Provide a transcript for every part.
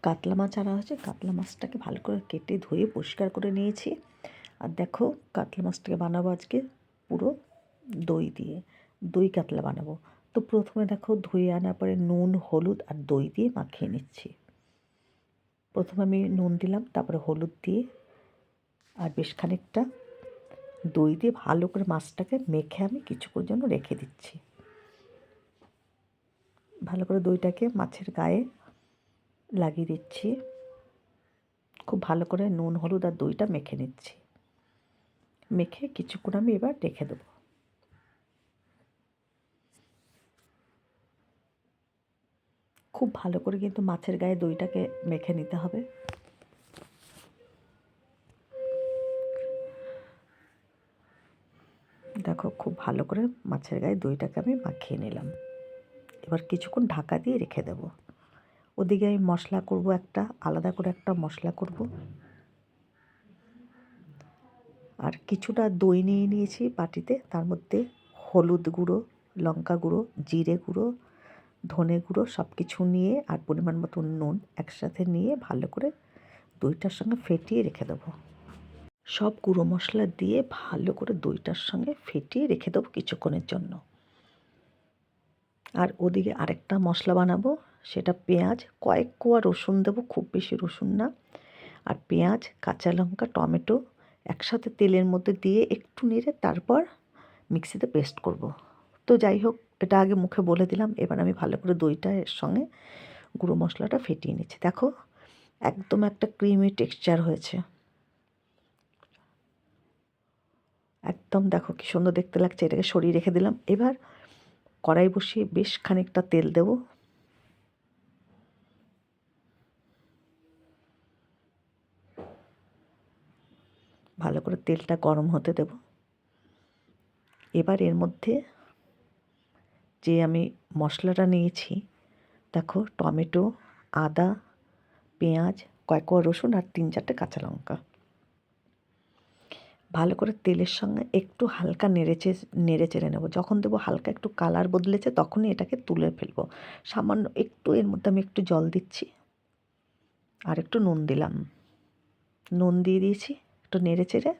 কাতলা মাছ আনা হয়েছে। কাতলা মাছটাকে ভালো করে কেটে ধুয়ে পরিষ্কার করে নিয়েছি। আর দেখো কাতলা মাছটাকে বানাবো আজকে পুরো দই দিয়ে, দই কাতলা বানাবো। তো প্রথমে দেখো ধুয়ে আনার পরে নুন, হলুদ আর দই দিয়ে মাখিয়ে নিচ্ছি। প্রথমে আমি নুন দিলাম, তারপরে হলুদ দিয়ে আর বেশ খানিকটা দই দিয়ে ভালো করে মাছটাকে মেখে আমি কিছুক্ষণের জন্য রেখে দিচ্ছি। ভালো করে দইটাকে মাছের গায়ে লাগিয়ে দিচ্ছি। খুব ভালো করে নুন, হলুদ আর দইটা মেখে নিচ্ছি। মেখে কিছুক্ষণ আমি এবার রেখে দেবো। খুব ভালো করে কিন্তু মাছের গায়ে দইটাকে মেখে নিতে হবে। দেখো খুব ভালো করে মাছের গায়ে দইটাকে আমি মাখিয়ে নিলাম। এবার কিছুক্ষণ ঢাকা দিয়ে রেখে দেবো। ওদিকে আমি মশলা করব, একটা আলাদা করে একটা মশলা করব। আর কিছুটা দই নিয়ে নিয়েছি বাটিতে, তার মধ্যে হলুদ গুঁড়ো, লঙ্কা গুঁড়ো, জিরে গুঁড়ো, ধনে গুঁড়ো সব কিছু নিয়ে আর পরিমাণ মতো নুন একসাথে নিয়ে ভালো করে দইটার সঙ্গে ফেটিয়ে রেখে দেবো। সব গুঁড়ো মশলা দিয়ে ভালো করে দইটার সঙ্গে ফেটিয়ে রেখে দেবো কিছুক্ষণের জন্য। আর ওদিকে আরেকটা মশলা বানাবো, সেটা পেঁয়াজ, কয়েক কোয়া রসুন দেবো, খুব বেশি রসুন না। আর পেঁয়াজ, কাঁচা লঙ্কা, টমেটো একসাথে তেলের মধ্যে দিয়ে একটু নেড়ে তারপর মিক্সিতে পেস্ট করব। তো যাই হোক, এটা আগে মুখে বলে দিলাম। এবার আমি ভালো করে দইটা এর সঙ্গে গুঁড়ো মশলাটা ফেটিয়ে নিচ্ছি। দেখো একদম একটা ক্রিমি টেক্সচার হয়েছে। একদম দেখো কি সুন্দর দেখতে লাগছে। এটাকে সরিয়ে রেখে দিলাম। এবার কড়াই বসিয়ে বেশ খানিকটা তেল দেব। ভালো করে তেলটা গরম হতে দেব। এবার এর মধ্যে যে আমি মশলাটা নিয়েছি, দেখো টমেটো, আদা, পেঁয়াজ, কয়েক কোয়া রসুন আর 3-4টে কাঁচা লঙ্কা ভালো করে তেলের সঙ্গে একটু হালকা নেড়ে চেড়ে নেবো। যখন দেবো হালকা একটু কালার বদলেছে তখনই এটাকে তুলে ফেলবো। সামান্য একটু এর মধ্যে আমি একটু জল দিচ্ছি আর একটু নুন দিলাম। নুন দিয়ে দিয়েছি, একটু নেড়ে চেড়ে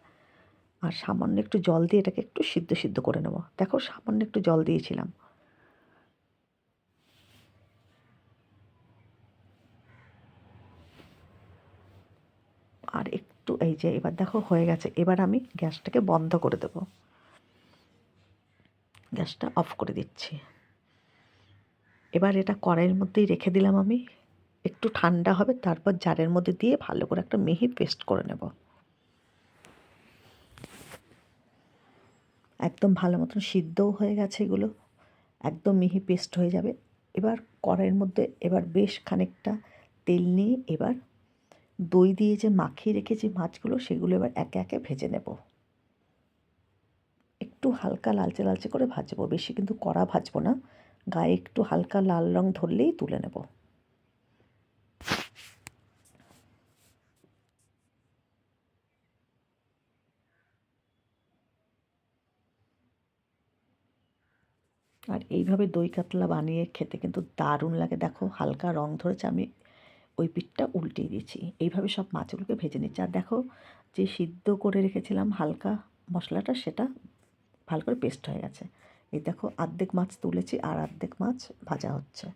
আর সামান্য একটু জল দিয়ে এটাকে একটু সিদ্ধ করে নেব। দেখো সামান্য একটু জল দিয়েছিলাম। আর একটু এই যে এবার দেখো হয়ে গেছে। এবার আমি গ্যাসটাকে বন্ধ করে দেব। গ্যাসটা অফ করে দিচ্ছি। এবার এটা কড়াইয়ের মধ্যেই রেখে দিলাম আমি। একটু ঠান্ডা হবে, তারপর জারের মধ্যে দিয়ে ভালো করে একটা মিহি পেস্ট করে নেব। একদম ভালো মতন সিদ্ধও হয়ে গেছে এগুলো, একদম মিহি পেস্ট হয়ে যাবে। এবার কড়াইয়ের মধ্যে এবার বেশ খানিকটা তেল নিয়ে এবার দই দিয়ে যে মাখিয়ে রেখেছি মাছগুলো, সেগুলো এবার একে একে ভেজে নেব। একটু হালকা লালচে লালচে করে ভাজবো, বেশি কিন্তু কড়া ভাজবো না। গায়ে একটু হালকা লাল রং ধরলেই তুলে নেব। আর এইভাবে দই কাতলা বানিয়ে খেতে কিন্তু দারুণ লাগে। দেখো হালকা রং ধরেছে, আমি ওই পিঠটা উল্টিয়ে দিয়েছি। এইভাবে সব মাছগুলোকে ভেজে নিচ্ছি। আর দেখো যে সিদ্ধ করে রেখেছিলাম হালকা মশলাটা, সেটা ভালো করে পেস্ট হয়ে গেছে। এই দেখো অর্ধেক মাছ তুলেছি আর অর্ধেক মাছ ভাজা হচ্ছে।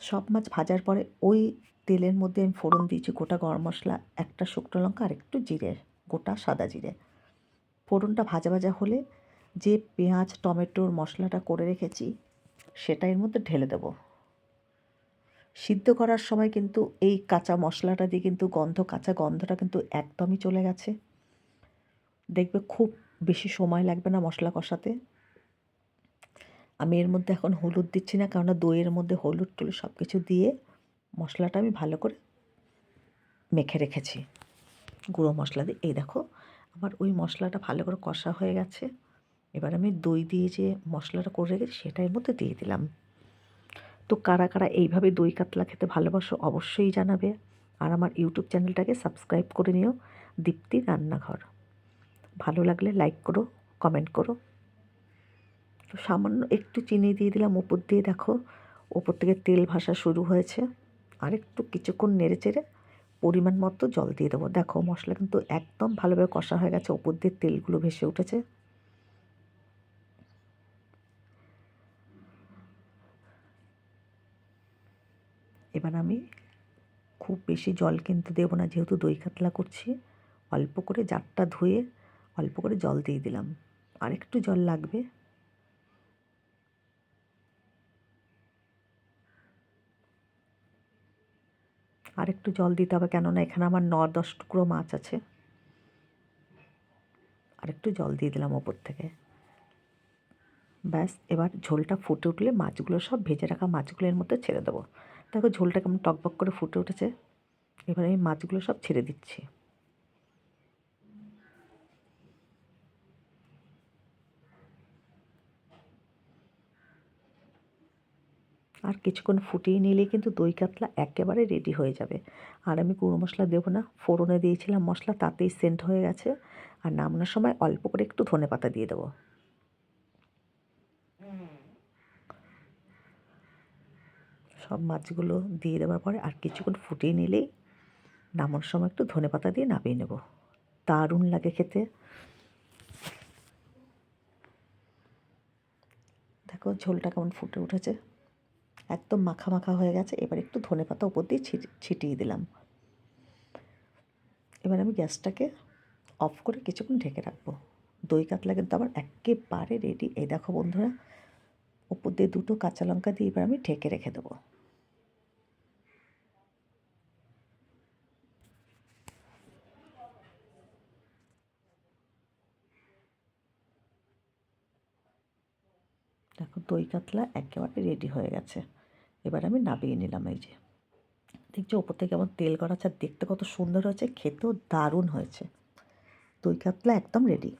সব মাছ ভাজার পরে ওই তেলের মধ্যে আমি ফোড়ন দিয়েছি গোটা গরম মশলা, একটা শুকনো লঙ্কা আর একটু জিরে, গোটা সাদা জিরে। ফোড়নটা ভাজা ভাজা হলে যে পেঁয়াজ টমেটোর মশলাটা করে রেখেছি সেটা এর মধ্যে ঢেলে দেবো। সিদ্ধ করার সময় কিন্তু এই কাঁচা মশলাটা দিয়ে কিন্তু কাঁচা গন্ধটা কিন্তু একদমই চলে গেছে। দেখবে খুব বেশি সময় লাগবে না মশলা কষাতে। আমি এর মধ্যে এখন হলুদ দিচ্ছি না, কারণ দইয়ের মধ্যে হলুদ টলুদ সব কিছু দিয়ে মশলাটা আমি ভালো করে মেখে রেখেছি গুঁড়ো মশলা দিয়ে। এই দেখো আমার ওই মশলাটা ভালো করে কষা হয়ে গেছে। এবার আমি দই দিয়ে যে মশলাটা করে রেখেছি সেটা এর মধ্যে দিয়ে দিলাম। তো কারা কারা এইভাবে দই কাতলা খেতে ভালোবাসো অবশ্যই জানাবে। আর আমার ইউটিউব চ্যানেলটাকে সাবস্ক্রাইব করে নিও, দীপ্তি রান্নাঘর। ভালো লাগলে লাইক করো, কমেন্ট করো। তো সামান্য একটু চিনি দিয়ে দিলাম উপর দিয়ে। দেখো ওপর থেকে তেল ভাসা শুরু হয়েছে। আরেকটু কিছুক্ষণ নেড়ে চেড়ে পরিমাণ মতো জল দিয়ে দেবো। দেখো মশলা কিন্তু একদম ভালোভাবে কষা হয়ে গেছে, ওপর দিয়ে তেলগুলো ভেসে উঠেছে। এবার আমি খুব বেশি জল কিন্তু দেবো না, যেহেতু দই কাতলা করছি। অল্প করে জারটা ধুয়ে অল্প করে জল দিয়ে দিলাম, আর একটু জল লাগবে। আর একটু জল দিতে হবে, কেননা এখানে আমার 9-10 টুকরো মাছ আছে। আর একটু জল দিয়ে দিলাম ওপর থেকে। ব্যাস, এবার ঝোলটা ফুটে উঠলে মাছগুলো সব ভেজে রাখা মাছগুলো এর মধ্যে ছেড়ে দেবো। দেখো ঝোলটা কেমন টকবক করে ফুটে উঠেছে। এবার আমি মাছগুলো সব ছেড়ে দিচ্ছি। আর কিছুক্ষণ ফুটিয়ে নিলেই কিন্তু দই কাতলা একেবারে রেডি হয়ে যাবে। আর আমি গুঁড়ো মশলা দেবো না, ফোড়নে দিয়েছিলাম মশলা, তাতেই সেন্ট হয়ে গেছে। আর নামানোর সময় অল্প করে একটু ধনেপাতা দিয়ে দেবো। সব মাছগুলো দিয়ে দেওয়ার পরে আর কিছুক্ষণ ফুটিয়ে নিলেই নামানোর সময় একটু ধনেপাতা দিয়ে নামিয়ে নেব। দারুণ লাগে খেতে। দেখো ঝোলটা কেমন ফুটে উঠেছে, একদম মাখা মাখা হয়ে গেছে। এবার একটু ধনেপাতা উপর দিয়ে ছিটিয়ে দিলাম। এবার আমি গ্যাসটাকে অফ করে কিছুক্ষণ ঢেকে রাখবো। দই কাতলা কিন্তু আবার একেবারে রেডি। এই দেখো বন্ধুরা, উপর দিয়ে 2টো কাঁচা লঙ্কা দিয়ে এবার আমি ঢেকে রেখে দেবো। দেখো দই কাতলা একেবারে রেডি হয়ে গেছে। এবার আমি নামিয়ে নিলাম। এই যে দেখছো ওপর থেকে কেমন তেল গড়াচ্ছে, আর দেখতে কত সুন্দর হয়েছে, খেতেও দারুণ হয়েছে। দই কাতলা একদম রেডি।